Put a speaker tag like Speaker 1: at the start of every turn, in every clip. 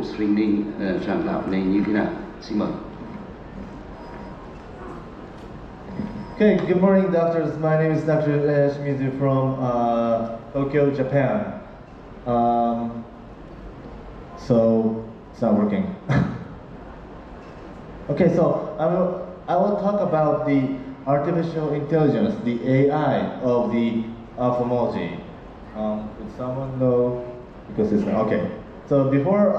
Speaker 1: Streaming soạn thảo này như thế nào? Xin mời.
Speaker 2: Okay, good morning, doctors. My name is Dr. Shimizu from Tokyo, Japan. So it's not working. Okay, so I will talk about the artificial intelligence, the AI of the ophthalmology. Would someone know? Because it's not okay. So before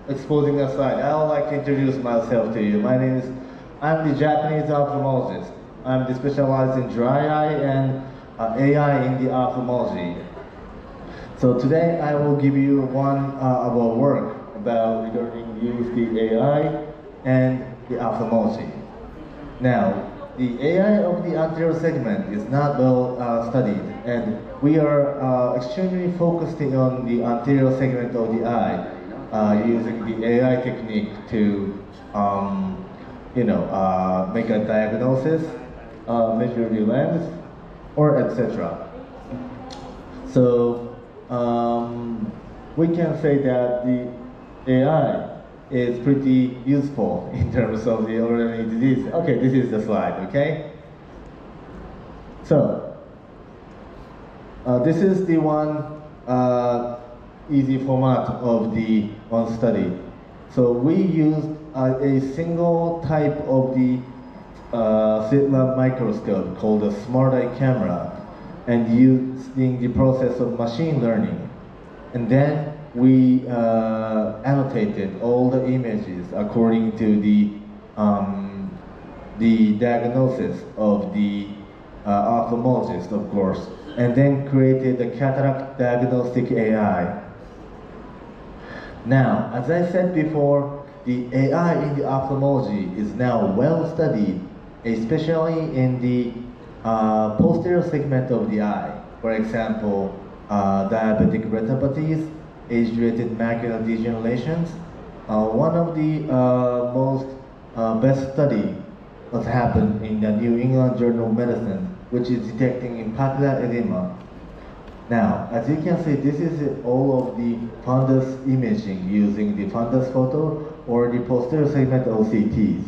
Speaker 2: exposing the slide, I would like to introduce myself to you. I'm the Japanese ophthalmologist. I'm specialized in dry eye and AI in the ophthalmology. So today I will give you one of our work about regarding use the AI and the ophthalmology. Now, the AI of the anterior segment is not well studied, and we are extremely focused on the anterior segment of the eye using the AI technique to make a diagnosis, measure the lens, or etc. So we can say that the AI is pretty useful in terms of the ordinary disease. Okay, this is the slide, okay? So this is the one easy format of the one study. So we used a single type of the slit lamp microscope called a smart eye camera, and using the process of machine learning. And then we annotated all the images according to the diagnosis of the ophthalmologist, of course, and then created the cataract diagnostic AI. Now, as I said before, the AI in the ophthalmology is now well studied, especially in the posterior segment of the eye. For example, diabetic retinopathies, age-related macular degenerations. One of the most best study was happened in the New England Journal of Medicine, which is detecting macular edema. Now, as you can see, this is all of the fundus imaging using the fundus photo or the posterior segment OCTs.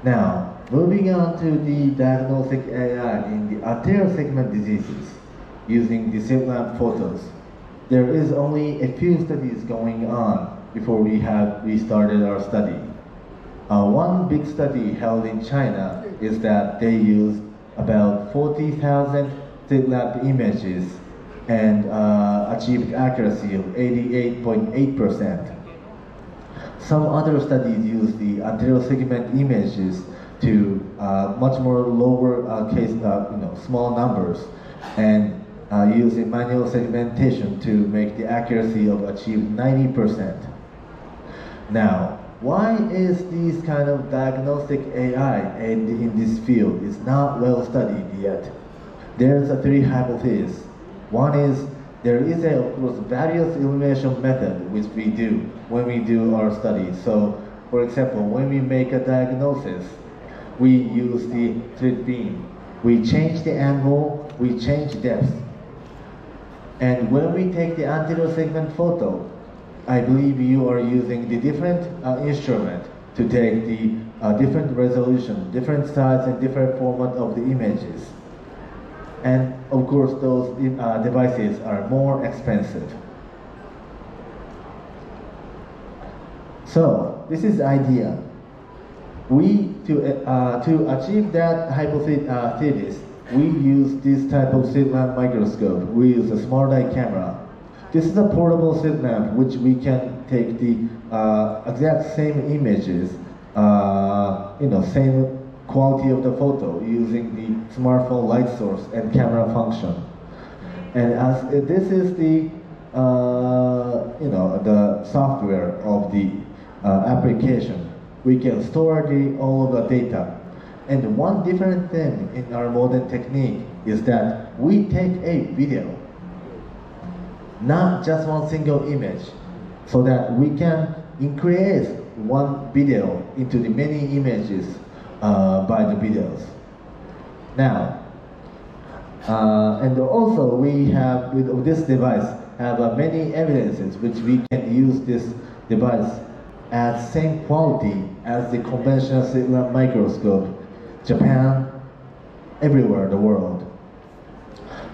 Speaker 2: Now, moving on to the diagnostic AI in the anterior segment diseases using the slit lamp photos. There is only a few studies going on before we started our study. One big study held in China is that they used about 40,000 slit lamp images and achieved accuracy of 88.8%. Some other studies use the anterior segment images to much more lower small numbers, and using manual segmentation to make the accuracy of achieve 90%. Now, why is this kind of diagnostic AI in this field is not well studied yet? There's three hypotheses. One is there is of course various illumination method which we do when we do our study. So, for example, when we make a diagnosis, we use the slit beam. We change the angle, we change depth. And when we take the anterior segment photo, I believe you are using the different instrument to take the different resolution, different size and different format of the images. And of course, those devices are more expensive. So this is the idea. To achieve that hypothesis, we use this type of slit lamp microscope. We use a smart eye camera. This is a portable slit lamp which we can take the exact same images, same quality of the photo using the smartphone light source and camera function. And as this is the the software of the application, we can store all of the data. And one different thing in our modern technique is that we take a video, not just one single image, so that we can increase one video into the many images by the videos. Now, and also we have with this device, have many evidences which we can use this device at same quality as the conventional slit lamp microscope, Japan, everywhere in the world.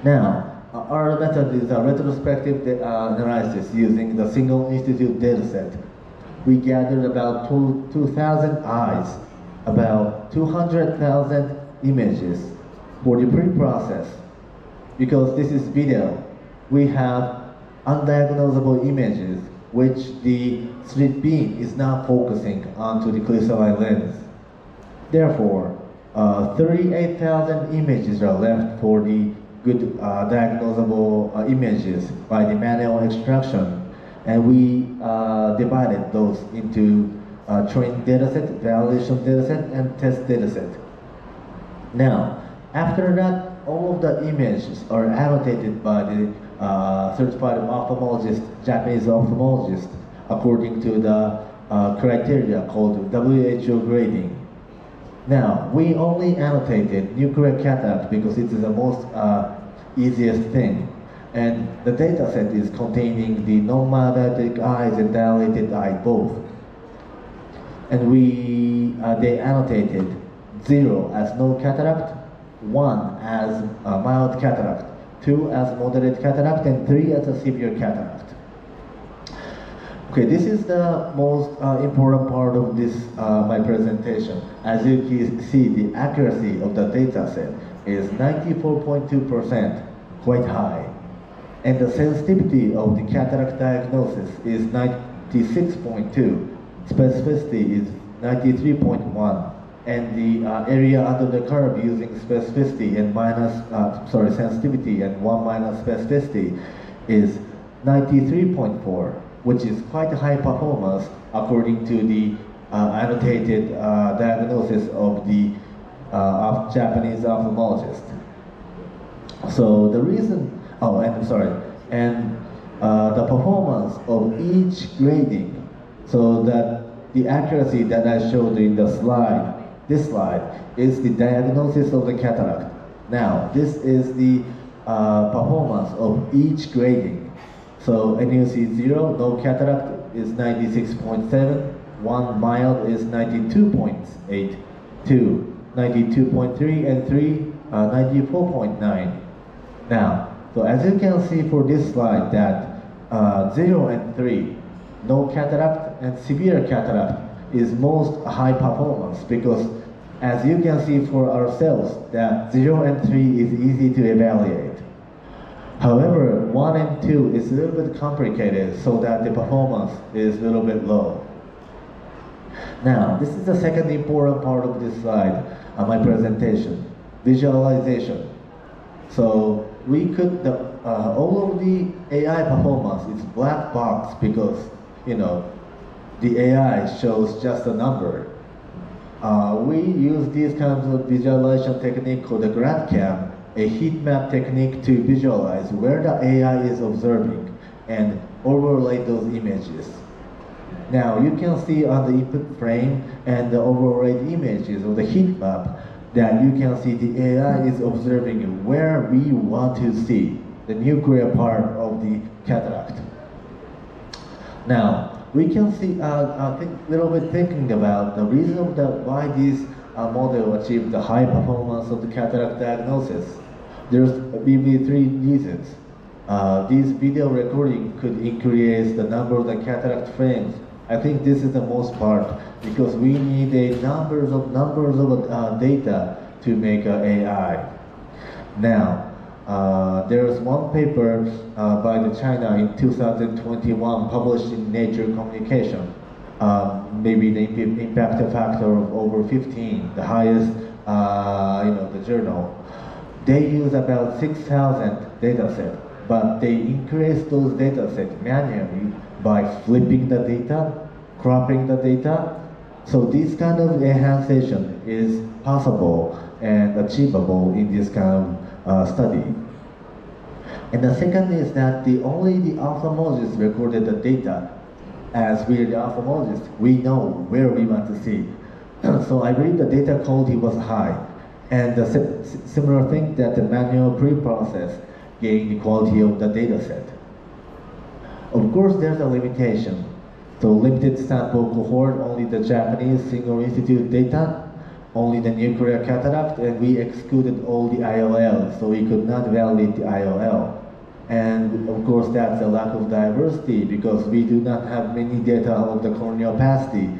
Speaker 2: Now, our method is a retrospective analysis using the single institute dataset. We gathered about 2,000 eyes, about 200,000 images for the pre-process. Because this is video, we have undiagnosable images which the slit beam is not focusing onto the crystalline lens. Therefore, 38,000 images are left for the good diagnosable images by the manual extraction, and we divided those into trained dataset, validation dataset, and test dataset. Now, after that, all of the images are annotated by the certified ophthalmologist, Japanese ophthalmologist, according to the criteria called WHO grading. Now, we only annotated nuclear cataract because it is the most easiest thing. And the data set is containing the non-diabetic eyes and dilated eye both. And they annotated 0 as no cataract, 1 as mild cataract, 2 as moderate cataract, and 3 as a severe cataract. Okay, this is the most important part of this my presentation. As you can see, the accuracy of the data set is 94.2%, quite high. And the sensitivity of the cataract diagnosis is 96.2. Specificity is 93.1. And the area under the curve using specificity and sensitivity and 1 minus specificity is 93.4, which is quite high performance according to the annotated diagnosis of the Japanese ophthalmologist. So the reason, the performance of each grading, so that the accuracy that I showed in the slide, this slide, is the diagnosis of the cataract. Now, this is the performance of each grading. So, and you see 0, no cataract is 96.7, 1 mild is 92.8, 2, 92.3, and 3, 94.9. Now, so as you can see for this slide that 0 and 3, no cataract and severe cataract is most high performance, because as you can see for ourselves that 0 and 3 is easy to evaluate. However, 1 and 2 is a little bit complicated, so that the performance is a little bit low. Now, this is the second important part of this slide, my presentation, visualization. So we could, all of the AI performance is black box because, you know, the AI shows just a number. We use these kinds of visualization technique called the GradCam, a heat map technique to visualize where the AI is observing and overlay those images. Now you can see on the input frame and the overlaid images of the heat map that you can see the AI is observing where we want to see the nuclear part of the cataract. Now, we can see a little bit thinking about the reason of why this model achieved the high performance of the cataract diagnosis. There's maybe 3 reasons. This video recording could increase the number of the cataract frames. I think this is the most part because we need a numbers of data to make an AI. Now, there's one paper by the China in 2021 published in Nature Communication. Maybe the impact factor of over 15, the highest, the journal. They use about 6,000 data sets, but they increase those data sets manually by flipping the data, cropping the data. So this kind of enhancement is possible and achievable in this kind of study. And the second is that only the ophthalmologist recorded the data. As we are the ophthalmologist, we know where we want to see. So I believe the data quality was high. And the similar thing that the manual pre-process gained the quality of the data set. Of course, there's a limitation. So limited sample cohort, only the Japanese single institute data, only the nuclear cataract, and we excluded all the IOL, so we could not validate the IOL. And of course, that's a lack of diversity because we do not have many data of the corneal opacity.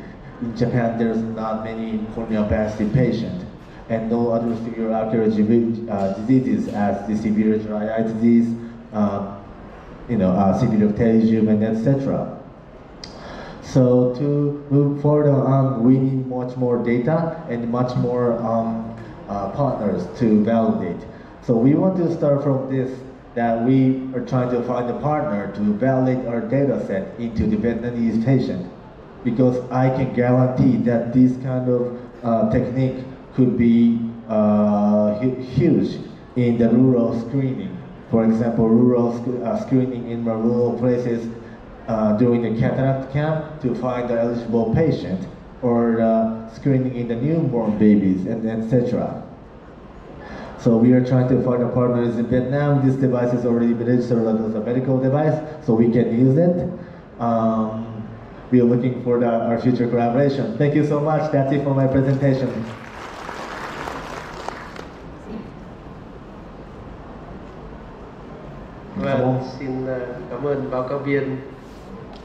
Speaker 2: In Japan, there's not many corneal opacity patients, and no other severe ocular diseases as the severe dry eye disease, severe pterygium, and etc. So to move further on, we need much more data and much more partners to validate. So we want to start from this, that we are trying to find a partner to validate our data set into the Vietnamese patient. Because I can guarantee that this kind of technique could be huge in the rural screening. For example, rural screening in rural places during the cataract camp to find the eligible patient, or screening in the newborn babies, and etc. So we are trying to find a partners in Vietnam. This device is already registered as a medical device, so we can use it. We are looking for our future collaboration. Thank you so much. That's it for my presentation.
Speaker 3: Vâng, xin cảm ơn báo cáo viên